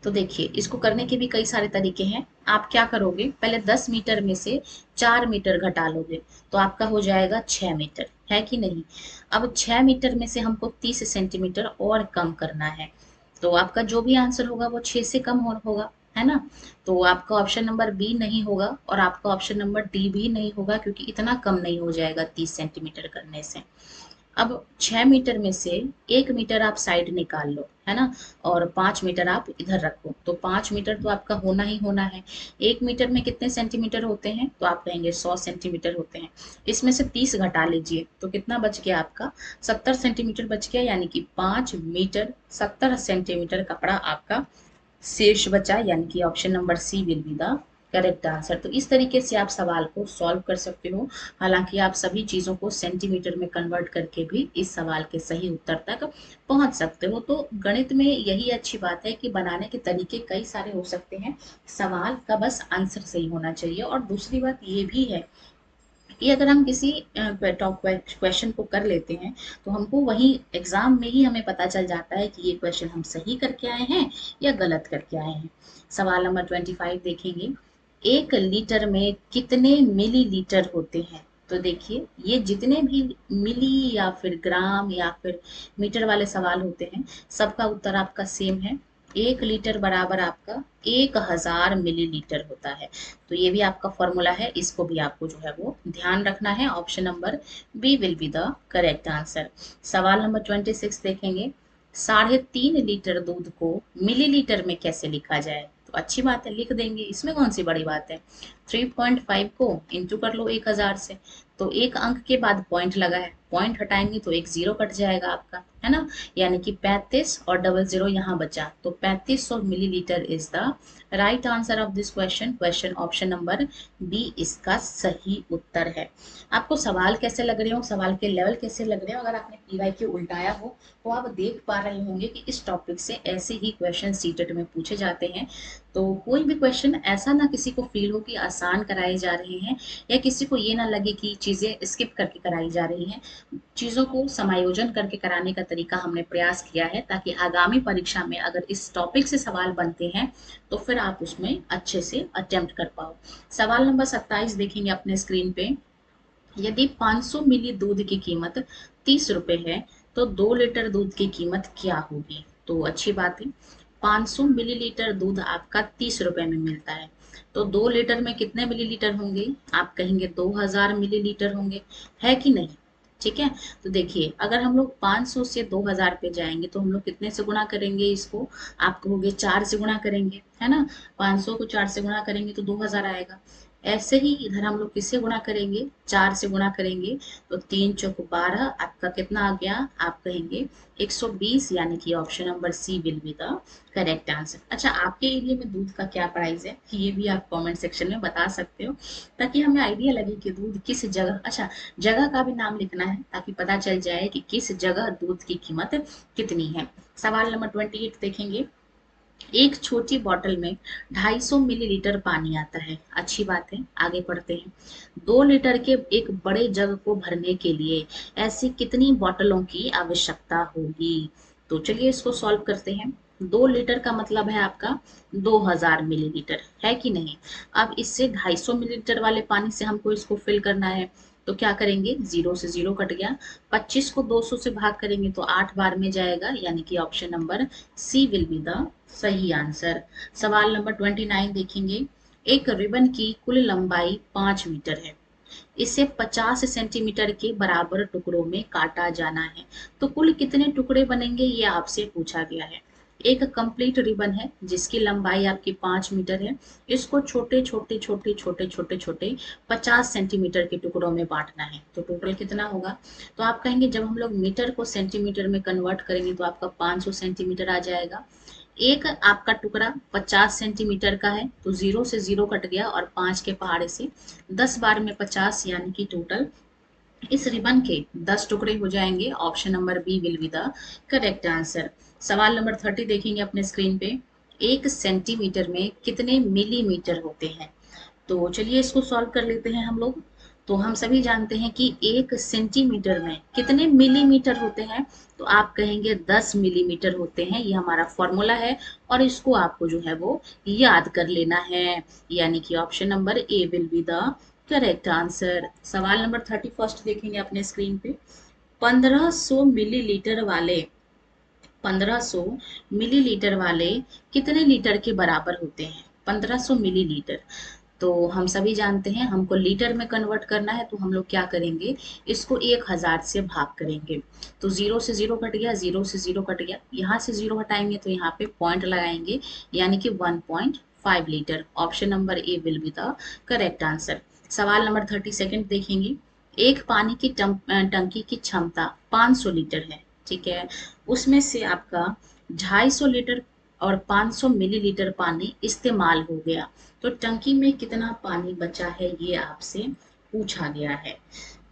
तो देखिए इसको करने के भी कई सारे तरीके हैं। आप क्या करोगे, पहले 10 मीटर में से 4 मीटर घटा लोगे, तो आपका हो जाएगा 6 मीटर, है कि नहीं। अब 6 मीटर में से हमको 30 सेंटीमीटर और कम करना है, तो आपका जो भी आंसर होगा वो 6 से कम होगा, है ना। तो आपका ऑप्शन नंबर बी नहीं होगा और आपका ऑप्शन नंबर डी भी नहीं होगा, क्योंकि इतना कम नहीं हो जाएगा 30 सेंटीमीटर करने से। अब 6 मीटर में से 1 मीटर आप साइड निकाल लो, है ना, और 5 मीटर आप इधर रखो, तो 5 मीटर तो आपका होना ही होना है। 1 मीटर में कितने सेंटीमीटर होते हैं, तो आप कहेंगे 100 सेंटीमीटर होते हैं। इसमें से 30 घटा लीजिए, तो कितना बच गया आपका, 70 सेंटीमीटर बच गया, यानी कि 5 मीटर 70 सेंटीमीटर कपड़ा आपका शेष बचा, यानी कि option number C will be the correct answer. तो इस तरीके से आप सवाल को सॉल्व कर सकते हो। हालांकि आप सभी चीज़ों को सेंटीमीटर में कन्वर्ट करके भी इस सवाल के सही उत्तर तक पहुंच सकते हो। तो गणित में यही अच्छी बात है कि बनाने के तरीके कई सारे हो सकते हैं, सवाल का बस आंसर सही होना चाहिए। और दूसरी बात ये भी है कि अगर हम किसी टॉप क्वेश्चन को कर लेते हैं, तो हमको वही एग्जाम में ही हमें पता चल जाता है कि ये क्वेश्चन हम सही करके आए हैं या गलत करके आए हैं। सवाल नंबर 25 देखेंगे। 1 लीटर में कितने मिलीलीटर होते हैं, तो देखिए ये जितने भी मिली या फिर ग्राम या फिर मीटर वाले सवाल होते हैं, सबका उत्तर आपका सेम है। 1 लीटर बराबर आपका 1000 मिलीलीटर होता है। तो ये भी आपका फॉर्मूला है, इसको भी आपको जो है वो ध्यान रखना है। Option number B will be the correct answer. सवाल नंबर 26 देखेंगे। 3.5 लीटर दूध को मिलीलीटर में कैसे लिखा जाए, तो अच्छी बात है, लिख देंगे, इसमें कौन सी बड़ी बात है। 3.5 को इंटू कर लो 1000 से, तो एक अंक के बाद पॉइंट लगा है, पॉइंट हटाएंगे तो एक जीरो कट जाएगा आपका, है ना। यानी कि 35 और डबल जीरो यहाँ बचा, तो 3500 millilitre is the right answer of this question. Question option number B इसका सही उत्तर है। आपको सवाल कैसे लग रहे हो, सवाल के लेवल कैसे लग रहे हो, अगर आपने पीवाईक्यू उल्टाया हो तो आप देख पा रहे होंगे कि इस टॉपिक से ऐसे ही क्वेश्चन सीटेट में पूछे जाते हैं। तो कोई भी क्वेश्चन ऐसा ना किसी को फील हो कि आसान कराए जा रहे हैं, या किसी को ये ना लगे कि चीजें स्किप करके कराई जा रही हैं। चीजों को समायोजन करके कराने का तरीका हमने प्रयास किया है, ताकि आगामी परीक्षा में अगर इस टॉपिक से सवाल बनते हैं तो फिर आप उसमें अच्छे से अटेम्प्ट कर पाओ। सवाल नंबर 27 देखेंगे अपने स्क्रीन पे। यदि 500 मिली दूध की कीमत 30 रुपए है, तो 2 लीटर दूध की कीमत क्या होगी, तो अच्छी बात है। 500 मिलीलीटर दूध आपका 30 रुपए में मिलता है, तो 2 लीटर में कितने मिलीलीटर होंगे, आप कहेंगे 2000 मिलीलीटर होंगे, है कि नहीं। ठीक है, तो देखिए अगर हम लोग 500 से 2000 पे जाएंगे तो हम लोग कितने से गुणा करेंगे इसको, आप कहोगे 4 से गुणा करेंगे, है ना। 500 को 4 से गुणा करेंगे तो 2000 आएगा। ऐसे ही इधर हम लोग किससे गुणा करेंगे, 4 से गुणा करेंगे, तो 3 चौक 12, आपका कितना आ गया, आप कहेंगे 120, यानी कि option number C will be the correct answer. अच्छा, आपके एरिया में दूध का क्या प्राइस है, ये भी आप कमेंट सेक्शन में बता सकते हो, ताकि हमें आइडिया लगे कि दूध किस जगह, अच्छा जगह का भी नाम लिखना है ताकि पता चल जाए कि किस जगह दूध की कीमत कितनी है। सवाल नंबर 28 देखेंगे। एक छोटी बॉटल में 250 मिलीलीटर पानी आता है, अच्छी बात है, आगे बढ़ते हैं। 2 लीटर के एक बड़े जग को भरने के लिए ऐसी कितनी बोतलों की आवश्यकता होगी, तो चलिए इसको सॉल्व करते हैं। 2 लीटर का मतलब है आपका 2000 मिलीलीटर, है कि नहीं। अब इससे 250 मिलीलीटर वाले पानी से हमको इसको फिल करना है, तो क्या करेंगे, 0 से 0 कट गया, 25 को 200 से भाग करेंगे तो 8 बार में जाएगा, यानी कि option number C will be the सही आंसर। सवाल नंबर 29 देखेंगे। एक रिबन की कुल लंबाई 5 मीटर है, इसे 50 सेंटीमीटर के बराबर टुकड़ों में काटा जाना है, तो कुल कितने टुकड़े बनेंगे, ये आपसे पूछा गया है। एक कंप्लीट रिबन है जिसकी लंबाई आपकी 5 मीटर है, इसको छोटे छोटे छोटे छोटे छोटे छोटे 50 सेंटीमीटर के टुकड़ों में बांटना है, तो टोटल कितना होगा, तो आप कहेंगे जब हम लोग मीटर को सेंटीमीटर में कन्वर्ट करेंगे तो आपका 500 सेंटीमीटर आ जाएगा। एक आपका टुकड़ा 50 सेंटीमीटर का है, तो 0 से 0 कट गया और 5 के पहाड़े से 10 बार में 50, यानी कि टोटल इस रिबन के 10 टुकड़े हो जाएंगे। Option number B will be the correct answer. सवाल नंबर 30 देखेंगे अपने स्क्रीन पे। 1 सेंटीमीटर में कितने मिलीमीटर होते हैं? तो चलिए इसको सॉल्व कर लेते हैं हम लोग। तो हम सभी जानते हैं कि 1 सेंटीमीटर में कितने मिलीमीटर होते हैं। तो आप कहेंगे 10 मिलीमीटर होते हैं, ये हमारा फॉर्मूला है और इसको आपको जो है वो याद कर लेना है। यानी कि option number A will be the correct answer. सवाल नंबर 31 देखेंगे अपने स्क्रीन पे। 1500 मिलीलीटर वाले 1500 मिलीलीटर वाले कितने लीटर के बराबर होते हैं? 1500 मिलीलीटर, तो हम सभी जानते हैं हमको लीटर में कन्वर्ट करना है, तो हम लोग क्या करेंगे, इसको 1000 से भाग करेंगे। तो जीरो से जीरो कट गया, जीरो से जीरो कट गया, यहाँ से जीरो हटाएंगे तो यहाँ पे पॉइंट लगाएंगे, यानी कि 1.5 litre. Option number A will be the correct answer. सवाल नंबर 32 देखेंगे। एक पानी की टंकी की क्षमता 500 लीटर है, ठीक है। उसमें से आपका 250 लीटर और 500 मिलीलीटर पानी इस्तेमाल हो गया, तो टंकी में कितना पानी बचा है, ये आपसे पूछा गया है।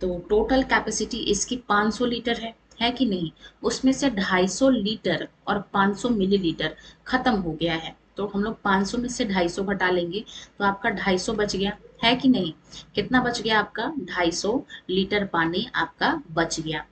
तो टोटल कैपेसिटी इसकी 500 लीटर है कि नहीं? उसमें से 250 लीटर और 500 मिलीलीटर खत्म हो गया है, तो हम लोग 500 में से 250 घटा लेंगे, तो आपका 250 बच गया है कि नहीं? कितना बच गया आपका? 250 लीटर पानी आपका बच गया।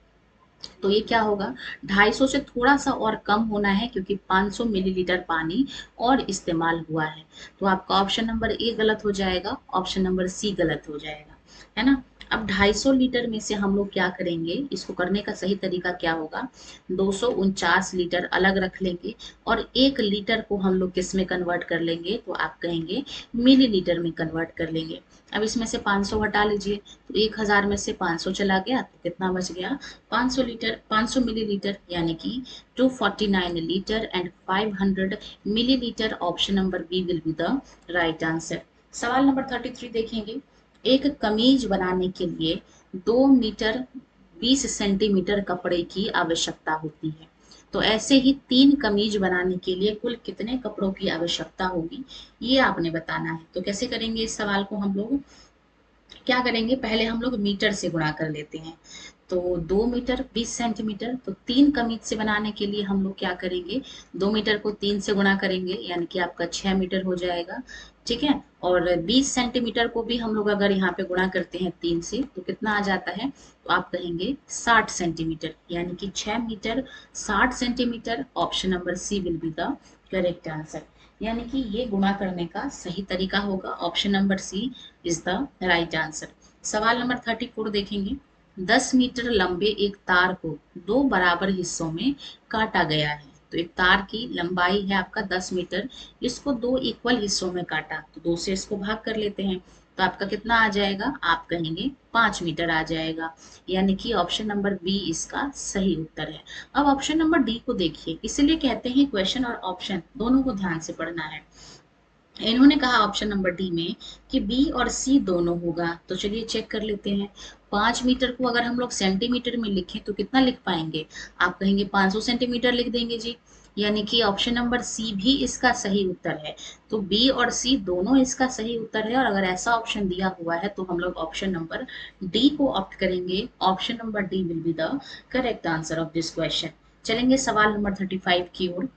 तो ये क्या होगा, 250 से थोड़ा सा और कम होना है, क्योंकि 500 मिलीलीटर पानी और इस्तेमाल हुआ है। तो आपका ऑप्शन नंबर ए गलत हो जाएगा, ऑप्शन नंबर सी गलत हो जाएगा, है ना। अब 250 लीटर में से हम लोग क्या करेंगे, इसको करने का सही तरीका क्या होगा, 249 लीटर अलग रख लेंगे और 1 लीटर को हम लोग किस में कन्वर्ट कर लेंगे, तो आप कहेंगे मिलीलीटर में कन्वर्ट कर लेंगे। अब इसमें से 500 हटा लीजिए, तो 1000 में से 500 चला गया, तो कितना बच गया, 500 लीटर, 500 मिलीलीटर, यानी कि 249 litre and 500 millilitre. Option number B will be the right answer. सवाल नंबर 33 देखेंगे। एक कमीज बनाने के लिए 2 मीटर 20 सेंटीमीटर कपड़े की आवश्यकता होती है, तो ऐसे ही 3 कमीज बनाने के लिए कुल कितने कपड़ों की आवश्यकता होगी, ये आपने बताना है। तो कैसे करेंगे इस सवाल को, हम लोग क्या करेंगे, पहले हम लोग मीटर से गुणा कर लेते हैं। तो 2 मीटर 20 सेंटीमीटर, तो 3 कमीज से बनाने के लिए हम लोग क्या करेंगे, 2 मीटर को 3 से गुणा करेंगे, यानी कि आपका 6 मीटर हो जाएगा, ठीक है। और 20 सेंटीमीटर को भी हम लोग अगर यहाँ पे गुणा करते हैं 3 से, तो कितना आ जाता है, तो आप कहेंगे 60 सेंटीमीटर, यानी कि 6 metre 60 centimetre. Option number C will be the correct answer. यानी कि ये गुणा करने का सही तरीका होगा, option number C is the right answer. सवाल नंबर 34 देखेंगे। 10 मीटर लंबे एक तार को 2 बराबर हिस्सों में काटा गया है, तो एक तार की लंबाई है आपका 10 मीटर, इसको 2 इक्वल हिस्सों में काटा, तो 2 से इसको भाग कर लेते हैं, तो आपका कितना आ जाएगा, आप कहेंगे 5 मीटर आ जाएगा, यानी कि ऑप्शन नंबर बी इसका सही उत्तर है। अब ऑप्शन नंबर डी को देखिए, इसलिए कहते हैं क्वेश्चन और ऑप्शन दोनों को ध्यान से पढ़ना है। इन्होंने कहा ऑप्शन नंबर डी में कि बी और सी दोनों होगा, तो चलिए चेक कर लेते हैं। 5 मीटर को अगर हम लोग सेंटीमीटर में लिखें तो कितना लिख पाएंगे, आप कहेंगे 500 सेंटीमीटर लिख देंगे जी, यानी कि ऑप्शन नंबर सी भी इसका सही उत्तर है। तो बी और सी दोनों इसका सही उत्तर है, और अगर ऐसा ऑप्शन दिया हुआ है तो हम लोग ऑप्शन नंबर डी को ऑप्ट करेंगे। Option number D will be the correct answer of this question. चलेंगे सवाल नंबर 35 की ओर।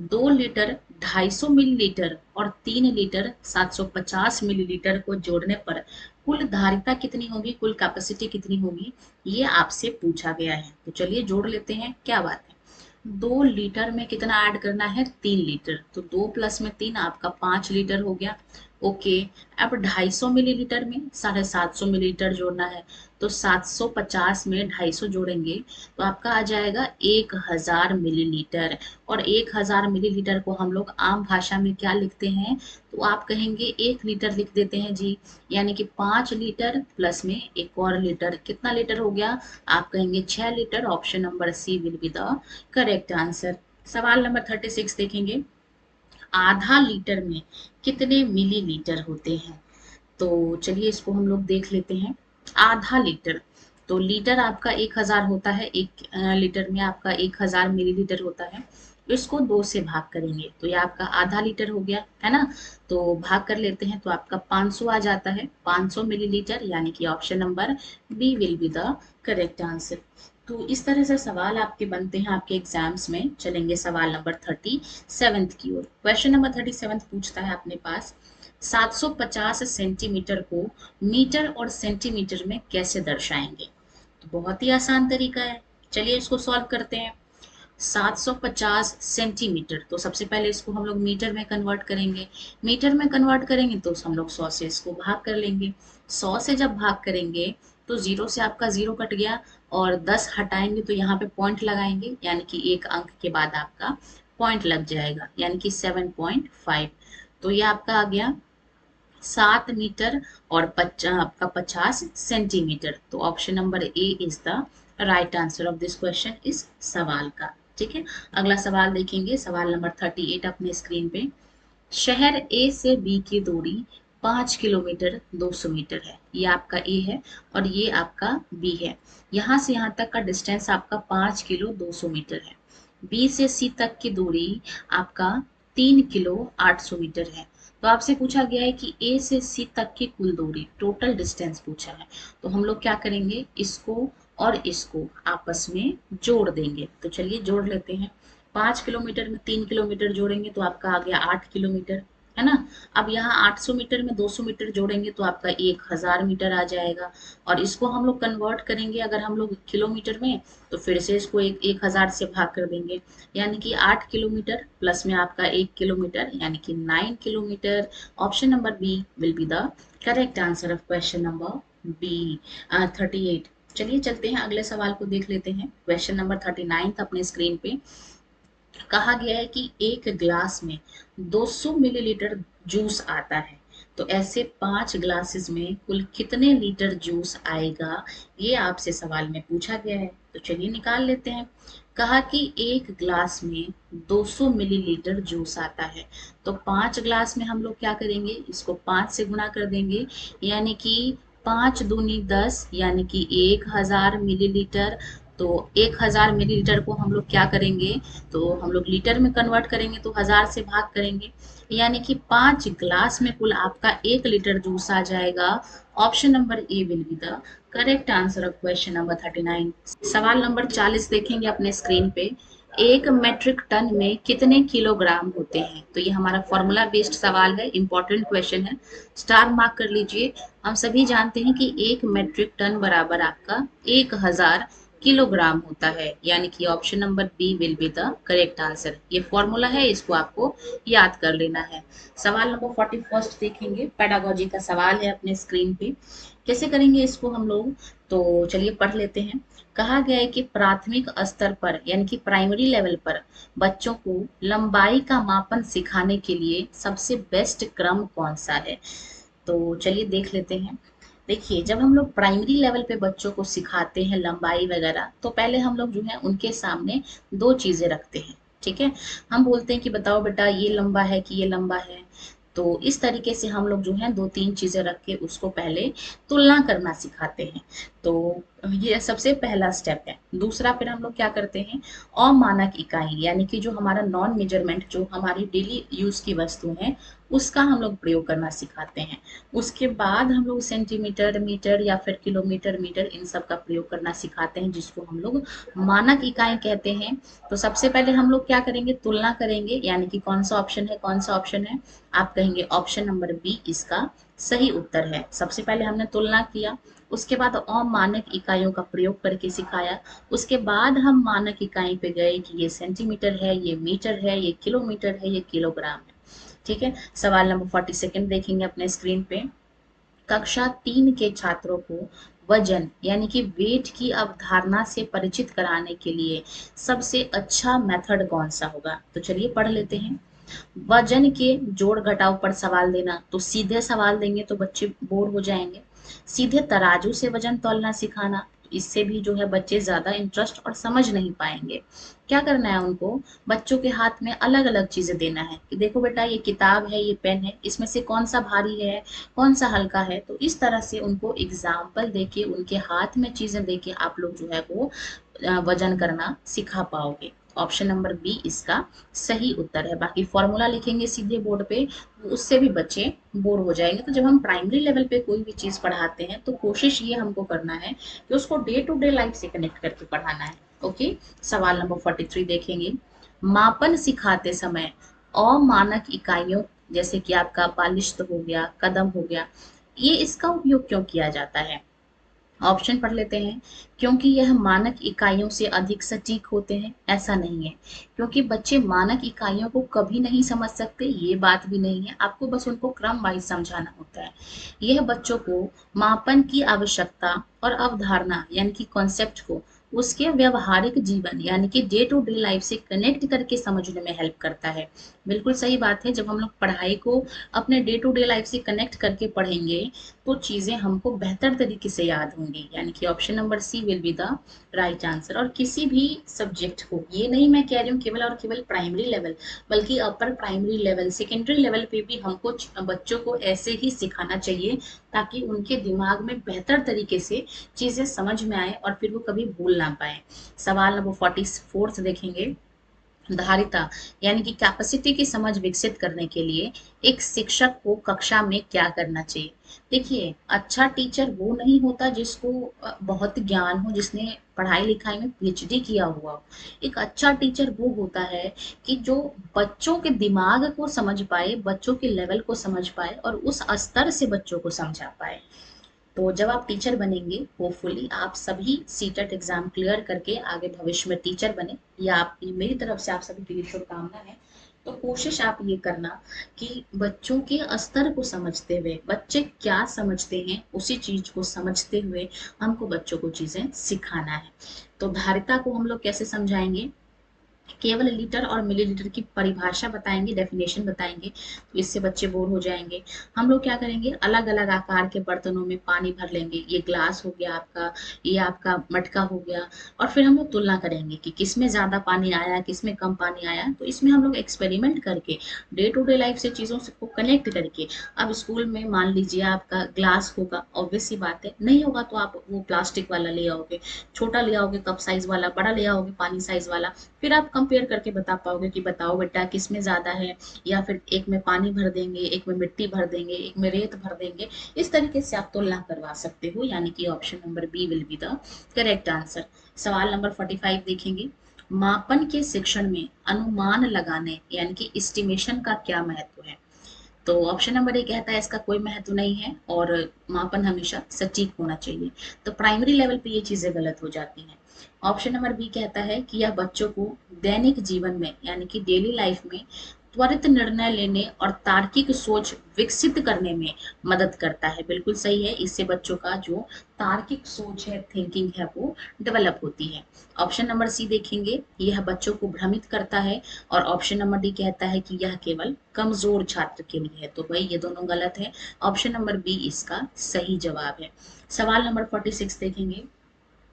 2 लीटर 250 मिलीलीटर और 3 लीटर 750 मिलीलीटर को जोड़ने पर कुल धारिता कितनी होगी, कुल कैपेसिटी कितनी होगी, ये आपसे पूछा गया है। तो चलिए जोड़ लेते हैं, क्या बात है। 2 लीटर में कितना ऐड करना है, 3 लीटर, तो 2 प्लस में 3 आपका 5 लीटर हो गया। ओके। अब 250 मिलीलीटर में 750 मिलीलीटर जोड़ना है, तो 750 में 250 जोड़ेंगे तो आपका आ जाएगा 1000 मिलीलीटर। और 1000 मिलीलीटर को हम लोग आम भाषा में क्या लिखते हैं, तो आप कहेंगे 1 लीटर लिख देते हैं जी, यानी कि 5 लीटर प्लस में एक और लीटर, कितना लीटर हो गया, आप कहेंगे 6 litre. Option number C will be the correct answer. सवाल नंबर 36 देखेंगे। आधा लीटर में कितने मिलीलीटर होते हैं, तो चलिए इसको हम लोग देख लेते हैं। आधा लीटर, तो लीटर आपका 1000 होता है, 1 लीटर में आपका 1000 मिलीलीटर होता है। इसको 2 से भाग करेंगे तो ये आपका आधा लीटर हो गया है ना। तो भाग कर लेते हैं तो आपका 500 आ जाता है, 500 मिलीलीटर, यानी कि option number B will be the correct answer. तो इस तरह से सवाल आपके बनते हैं आपके एग्जाम्स में। चलेंगे सवाल नंबर 37 की ओर। क्वेश्चन नंबर 37 पूछता है अपने पास 750 सेंटीमीटर को मीटर और सेंटीमीटर में कैसे दर्शाएंगे। तो बहुत ही आसान तरीका है, चलिए इसको सॉल्व करते हैं। 750 सेंटीमीटर, तो सबसे पहले इसको हम लोग मीटर में कन्वर्ट करेंगे। मीटर में कन्वर्ट करेंगे तो हम लोग 100 से इसको भाग कर लेंगे। 100 से जब भाग करेंगे तो 0 से आपका 0 कट गया और 10 हटाएंगे तो यहाँ पे पॉइंट लगाएंगे, यानी कि एक अंक के बाद आपका पॉइंट लग जाएगा, यानी कि 7.5। तो ये आपका आ गया 7 मीटर और आपका 50 सेंटीमीटर। तो option number A is the right answer of this question इस सवाल का। ठीक है, अगला सवाल देखेंगे, सवाल नंबर 38 अपने स्क्रीन पे। शहर ए से बी की दूरी 5 किलोमीटर 200 मीटर है। ये आपका ए है और ये आपका बी है। यहाँ से यहाँ तक का डिस्टेंस आपका 5 किलो 200 मीटर है। बी से सी तक की दूरी आपका 3 किलो 800 मीटर है। तो आपसे पूछा गया है कि ए से सी तक की कुल दूरी, टोटल डिस्टेंस पूछा है। तो हम लोग क्या करेंगे, इसको और इसको आपस में जोड़ देंगे। तो चलिए जोड़ लेते हैं। 5 किलोमीटर में 3 किलोमीटर जोड़ेंगे तो आपका आ गया 8 किलोमीटर, है ना। अब यहाँ 800 मीटर में 200 मीटर जोड़ेंगे तो आपका 1000 मीटर आ जाएगा। और इसको हम लोग कन्वर्ट करेंगे अगर हम लोग किलोमीटर में, तो फिर से इसको 1000 से भाग कर देंगे, यानी कि 8 किलोमीटर प्लस में आपका 1 किलोमीटर, यानी कि 9 kilometre. Option number B will be the correct answer of question number B 38। चलिए चलते हैं अगले सवाल को देख लेते हैं। क्वेश्चन नंबर 39 अपने स्क्रीन पे कहा गया है कि एक ग्लास में 200 मिलीलीटर जूस आता है। तो ऐसे 5 ग्लासेस में कुल कितने लीटर जूस आएगा, ये आपसे सवाल में पूछा गया है। तो चलिए निकाल लेते हैं। कहा कि एक ग्लास में 200 मिलीलीटर जूस आता है। तो 5 ग्लास में हम लोग क्या करेंगे, इसको 5 से गुणा कर देंगे, यानी कि 5 दूनी 10, यानी कि 1000 मिलीलीटर। तो 1000 मिलीलीटर को हम लोग क्या करेंगे, तो हम लोग लीटर में कन्वर्ट करेंगे तो 1000 से भाग करेंगे, यानी कि 5 ग्लास में कुल आपका 1 लीटर जूस आ जाएगा। Option number A will be the correct answer of question number 39। सवाल नंबर 40 देखेंगे अपने स्क्रीन पे। एक मेट्रिक टन में कितने किलोग्राम होते हैं। तो ये हमारा फॉर्मूला बेस्ड सवाल है, इंपॉर्टेंट क्वेश्चन है, स्टार मार्क कर लीजिए। हम सभी जानते हैं कि एक मेट्रिक टन बराबर आपका 1000 किलोग्राम होता है, यानी कि option number B will be the correct answer. ये फॉर्मूला है, इसको आपको याद कर लेना है। सवाल नंबर 41 देखेंगे, पेडागोजी का सवाल है अपने स्क्रीन पे। कैसे करेंगे इसको हम लोग, तो चलिए पढ़ लेते हैं। कहा गया है कि प्राथमिक स्तर पर, यानी कि प्राइमरी लेवल पर बच्चों को लंबाई का मापन सिखाने के लिए सबसे बेस्ट क्रम कौन सा है। तो चलिए देख लेते हैं। देखिए, जब हम लोग प्राइमरी लेवल पे बच्चों को सिखाते हैं लंबाई वगैरह, तो पहले हम लोग जो है उनके सामने 2 चीजें रखते हैं। ठीक है, हम बोलते हैं कि बताओ बेटा ये लंबा है कि ये लंबा है। तो इस तरीके से हम लोग जो है 2-3 चीजें रख के उसको पहले तुलना करना सिखाते हैं। तो ये सबसे पहला स्टेप है। दूसरा फिर हम लोग क्या करते हैं, अमानक इकाई, यानी कि जो हमारा नॉन मेजरमेंट, जो हमारी डेली यूज की वस्तु है, उसका हम लोग प्रयोग करना सिखाते हैं। उसके बाद हम लोग सेंटीमीटर, मीटर या फिर किलोमीटर, मीटर, इन सब का प्रयोग करना सिखाते हैं, जिसको हम लोग मानक इकाई कहते हैं। तो सबसे पहले हम लोग क्या करेंगे, तुलना करेंगे, यानी कि कौन सा ऑप्शन है, कौन सा ऑप्शन है, आप कहेंगे ऑप्शन नंबर बी इसका सही उत्तर है। सबसे पहले हमने तुलना किया, उसके बाद अमानक इकाइयों का प्रयोग करके सिखाया, उसके बाद हम मानक इकाई पे गए कि ये सेंटीमीटर है, ये मीटर है, ये किलोमीटर है, ये किलोग्राम है। ठीक है, सवाल नंबर 42 देखेंगे अपने स्क्रीन पे। कक्षा 3 के छात्रों को वजन, यानी कि वेट की अवधारणा से परिचित कराने के लिए सबसे अच्छा मेथड कौन सा होगा। तो चलिए पढ़ लेते हैं। वजन के जोड़ घटाव पर सवाल देना, तो सीधे सवाल देंगे तो बच्चे बोर हो जाएंगे। सीधे तराजू से वजन तौलना सिखाना, इससे भी जो है बच्चे ज्यादा इंटरेस्ट और समझ नहीं पाएंगे। क्या करना है उनको, बच्चों के हाथ में अलग अलग चीजें देना है कि देखो बेटा ये किताब है, ये पेन है, इसमें से कौन सा भारी है, कौन सा हल्का है। तो इस तरह से उनको एग्जाम्पल देके, उनके हाथ में चीजें देके आप लोग जो है वो वजन करना सिखा पाओगे। ऑप्शन नंबर बी इसका सही उत्तर है। बाकी फॉर्मूला लिखेंगे सीधे बोर्ड पे, उससे भी बच्चे बोर हो जाएंगे। तो जब हम प्राइमरी लेवल पे कोई भी चीज पढ़ाते हैं तो कोशिश ये हमको करना है कि उसको डे टू डे लाइफ से कनेक्ट करके पढ़ाना है। ओके, सवाल नंबर 43 देखेंगे। मापन सिखाते समय अमानक इकाइयों जैसे कि आपका बालिश्त हो गया, कदम हो गया, ये इसका उपयोग क्यों किया जाता है? ऑप्शन पढ़ लेते हैं। क्योंकि यह मानक इकाइयों से अधिक सटीक होते हैं, ऐसा नहीं है। क्योंकि बच्चे मानक इकाइयों को कभी नहीं समझ सकते, ये बात भी नहीं है। आपको बस उनको क्रम वाइज समझाना होता है। यह बच्चों को मापन की आवश्यकता और अवधारणा यानी कि कॉन्सेप्ट को उसके व्यवहारिक जीवन यानी कि डे टू डे लाइफ से कनेक्ट करके समझने में हेल्प करता है। बिल्कुल सही बात है। जब हम लोग पढ़ाई को अपने डे टू डे लाइफ से कनेक्ट करके पढ़ेंगे तो चीजें हमको बेहतर तरीके से याद होंगी। यानी कि option number C will be the right answer. और किसी भी सब्जेक्ट को, ये नहीं मैं कह रही हूँ केवल और केवल प्राइमरी लेवल, बल्कि upper primary level, secondary level पे भी हमको बच्चों को ऐसे ही सिखाना चाहिए ताकि उनके दिमाग में बेहतर तरीके से चीजें समझ में आए और फिर वो कभी भूल ना पाए। सवाल नंबर 44 देखेंगे। धारिता यानी कि कैपेसिटी की समझ विकसित करने के लिए एक शिक्षक को कक्षा में क्या करना चाहिए? देखिए, अच्छा टीचर वो नहीं होता जिसको बहुत ज्ञान हो, जिसने पढ़ाई लिखाई में पीएचडी किया हुआ हो। एक अच्छा टीचर वो होता है कि जो बच्चों के दिमाग को समझ पाए, बच्चों के लेवल को समझ पाए और उस स्तर से बच्चों को समझा पाए। तो जब आप टीचर बनेंगे, होपफुली आप सभी सीटेट एग्जाम क्लियर करके आगे भविष्य में टीचर बने, या आप, मेरी तरफ से आप सभी के लिए शुभकामना है। तो कोशिश आप ये करना कि बच्चों के स्तर को समझते हुए, बच्चे क्या समझते हैं उसी चीज को समझते हुए हमको बच्चों को चीजें सिखाना है। तो धारिता को हम लोग कैसे समझाएंगे? केवल लीटर और मिलीलीटर की परिभाषा बताएंगे, डेफिनेशन बताएंगे, तो इससे बच्चे बोर हो जाएंगे। हम लोग क्या करेंगे, अलग अलग आकार के बर्तनों में पानी भर लेंगे। ये ग्लास हो गया आपका, ये आपका मटका हो गया, और फिर हम लोग तुलना करेंगे कि किसमें ज्यादा पानी आया, किसमें कम पानी आया। तो इसमें हम लोग एक्सपेरिमेंट करके डे टू डे लाइफ से चीजों से को कनेक्ट करके, अब स्कूल में मान लीजिए आपका ग्लास होगा, ऑब्वियस सी बात है, नहीं होगा तो आप वो प्लास्टिक वाला ले आओगे, छोटा ले आओगे कप साइज वाला, बड़ा ले आओगे पानी साइज वाला। फिर आप कंपेयर करके बता पाओगे कि बताओ बेटा किसमें ज्यादा है, या फिर एक में पानी भर देंगे, एक में मिट्टी भर देंगे, एक में रेत भर देंगे। इस तरीके से आप तुलना करवा सकते हो। यानी कि option number B will be the correct answer. सवाल नंबर 45 देखेंगे। मापन के शिक्षण में अनुमान लगाने यानी कि एस्टिमेशन का क्या महत्व है? तो ऑप्शन नंबर ए कहता है इसका कोई महत्व नहीं है और मापन हमेशा सटीक होना चाहिए। तो प्राइमरी लेवल पे ये चीजें गलत हो जाती हैं। ऑप्शन नंबर बी कहता है कि यह बच्चों को दैनिक जीवन में यानी कि डेली लाइफ में त्वरित निर्णय लेने और तार्किक सोच विकसित करने में मदद करता है। बिल्कुल सही है, इससे बच्चों का जो तार्किक सोच है, थिंकिंग है, वो डेवलप होती है। ऑप्शन नंबर सी देखेंगे, यह बच्चों को भ्रमित करता है। और ऑप्शन नंबर डी कहता है कि यह केवल कमजोर छात्र के लिए है। तो भाई ये दोनों गलत है। ऑप्शन नंबर बी इसका सही जवाब है। सवाल नंबर 46 देखेंगे।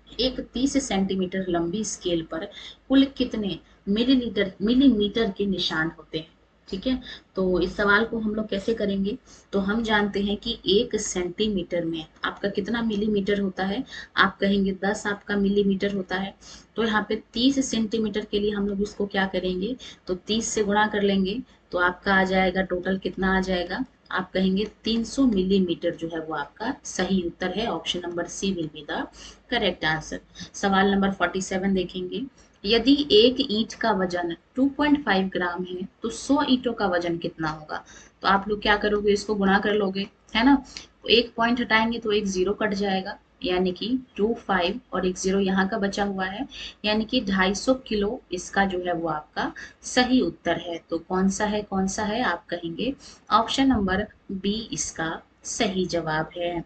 एक 30 सेंटीमीटर लंबी स्केल पर कुल कितने मिलीमीटर के निशान होते हैं? ठीक है, तो इस सवाल को हम लोग कैसे करेंगे? तो हम जानते हैं कि 1 सेंटीमीटर में आपका कितना मिलीमीटर होता है? आप कहेंगे 10 आपका मिलीमीटर होता है। तो यहाँ पे 30 सेंटीमीटर के लिए हम लोग इसको क्या करेंगे, तो 30 से गुणा कर लेंगे। तो आपका आ जाएगा टोटल कितना आ जाएगा, आप कहेंगे 300 मिलीमीटर जो है वो आपका सही उत्तर है। Option number C will be the correct answer. सवाल नंबर 47 देखेंगे। यदि एक ईंट का वजन 2.5 ग्राम है तो 100 ईंटों का वजन कितना होगा? तो आप लोग क्या करोगे, इसको गुणा कर लोगे, है ना। तो एक पॉइंट हटाएंगे तो एक जीरो कट जाएगा, यानी कि 25 और एक जीरो यहाँ का बचा हुआ है, यानी कि 250 किलो इसका जो है वो आपका सही उत्तर है। तो कौन सा है, कौन सा है, आप कहेंगे ऑप्शन नंबर बी इसका सही जवाब है।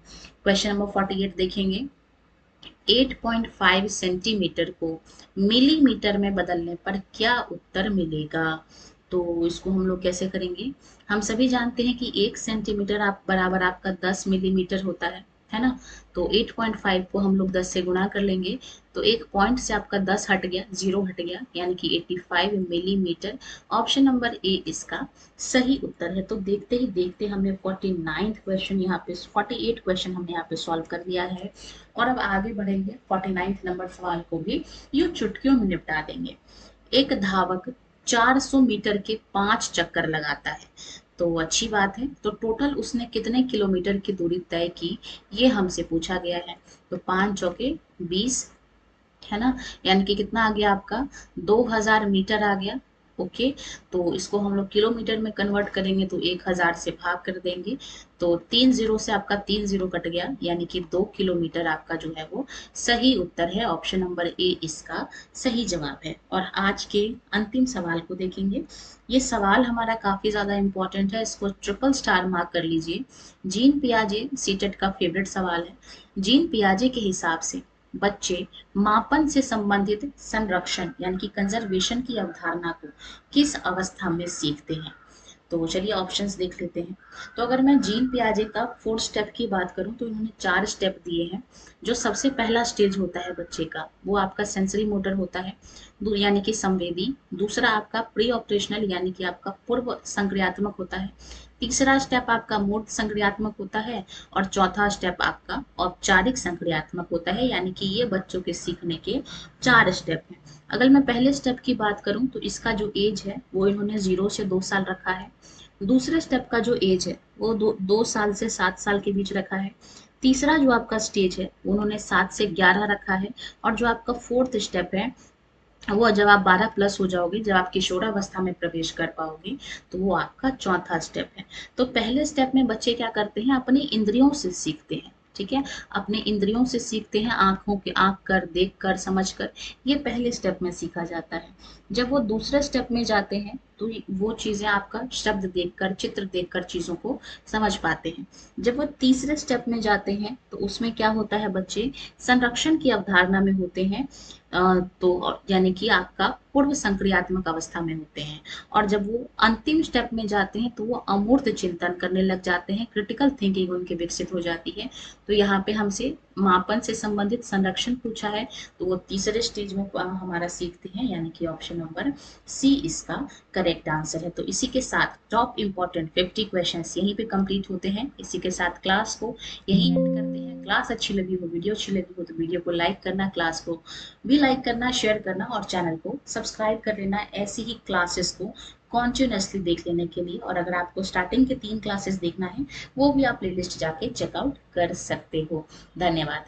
क्वेश्चन नंबर 48 देखेंगे। 8.5 सेंटीमीटर को मिलीमीटर में बदलने पर क्या उत्तर मिलेगा? तो इसको हम लोग कैसे करेंगे? हम सभी जानते हैं कि 1 सेंटीमीटर आप बराबर आपका 10 मिलीमीटर होता है ना। तो 8.5 को हम लोग 10 से गुणा कर लेंगे, तो एक पॉइंट से आपका 10 हट गया, जीरो हट गया, यानी कि 85 मिलीमीटर। ऑप्शन नंबर ए इसका सही उत्तर है। तो देखते ही देखते हमने 49th क्वेश्चन यहाँ पे, 48 क्वेश्चन हमने यहाँ पे सॉल्व कर लिया है। और अब आगे बढ़ेंगे, 49th नंबर सवाल को भी यूं चुटकियों में निपटा देंगे। एक धावक 400 मीटर के 5 चक्कर लगाता है। तो अच्छी बात है। तो टोटल उसने कितने किलोमीटर की दूरी तय की, ये हमसे पूछा गया है। तो 5 चौके 20, है ना, यानी कि कितना आ गया आपका 2000 मीटर आ गया। ओके, तो इसको हम लोग किलोमीटर में कन्वर्ट करेंगे तो 1000 से भाग कर देंगे, तो 3 जीरो से आपका 3 जीरो कट गया, यानी कि 2 किलोमीटर आपका जो है वो सही उत्तर है। ऑप्शन नंबर ए इसका सही जवाब है। और आज के अंतिम सवाल को देखेंगे। ये सवाल हमारा काफी ज्यादा इंपॉर्टेंट है, इसको ट्रिपल स्टार मार्क कर लीजिए। जीन पियाजे सीटेट का फेवरेट सवाल है। जीन पियाजे के हिसाब से बच्चे मापन से संबंधित संरक्षण यानी कि कंजर्वेशन की अवधारणा को किस अवस्था में सीखते हैं। तो चलिए ऑप्शंस देख लेते हैं। तो अगर मैं जीन पियाजे का 4 स्टेप की बात करूं तो इन्होंने 4 स्टेप दिए हैं। जो सबसे पहला स्टेज होता है बच्चे का, वो आपका सेंसरी मोटर होता है, यानी कि संवेदी। दूसरा आपका प्री ऑपरेशनल यानी कि आपका पूर्व संक्रियात्मक होता है। तीसरा स्टेप आपका मूर्त संक्रियात्मक होता है। और चौथा स्टेप आपका औपचारिक संक्रियात्मक होता है, यानी कि ये बच्चों के सीखने के 4 स्टेप हैं। अगर मैं पहले स्टेप की बात करूं तो इसका जो एज है वो इन्होंने 0 से 2 साल रखा है। दूसरे स्टेप का जो एज है वो 2 साल से 7 साल के बीच रखा है। तीसरा जो आपका स्टेज है उन्होंने 7 से 11 रखा है। और जो आपका फोर्थ स्टेप है वो जब आप 12 प्लस हो जाओगे, जब आप किशोरावस्था में प्रवेश कर पाओगे, तो वो आपका चौथा स्टेप है। तो पहले स्टेप में बच्चे क्या करते हैं, अपनी इंद्रियों से सीखते हैं। ठीक है, अपने इंद्रियों से सीखते हैं, आंखों के आंख कर, देख कर, समझ कर, ये पहले स्टेप में सीखा जाता है। जब वो दूसरे स्टेप में जाते हैं तो वो चीजें आपका शब्द देखकर, चित्र देखकर चीजों को समझ पाते हैं। जब वो तीसरे स्टेप में जाते हैं तो उसमें क्या होता है, बच्चे संरक्षण की अवधारणा में होते हैं। तो यानी कि आपका पूर्व संक्रियात्मक अवस्था में होते हैं। और जब वो अंतिम स्टेप में जाते हैं तो वो अमूर्त चिंतन करने लग जाते हैं, क्रिटिकल थिंकिंग उनकी विकसित हो जाती है। तो यहाँ पे हमसे मापन से संबंधित संरक्षण पूछा है, तो वो तीसरे स्टेज में हमारा सीखते हैं, यानी कि ऑप्शन नंबर सी इसका करेक्ट आंसर है। तो इसी के साथ टॉप इंपॉर्टेंट 50 क्वेश्चंस यहीं पे कंप्लीट होते हैं। इसी के साथ क्लास को यहीं एंड करते हैं। क्लास अच्छी लगी हो, वीडियो अच्छी लगी हो तो वीडियो को लाइक करना, क्लास को भी लाइक करना, शेयर करना और चैनल को सब्सक्राइब कर लेना, ऐसी ही क्लासेस को कॉन्टिन्यूसली देख लेने के लिए। और अगर आपको स्टार्टिंग के 3 क्लासेस देखना है वो भी आप प्लेलिस्ट जाके चेकआउट कर सकते हो। धन्यवाद।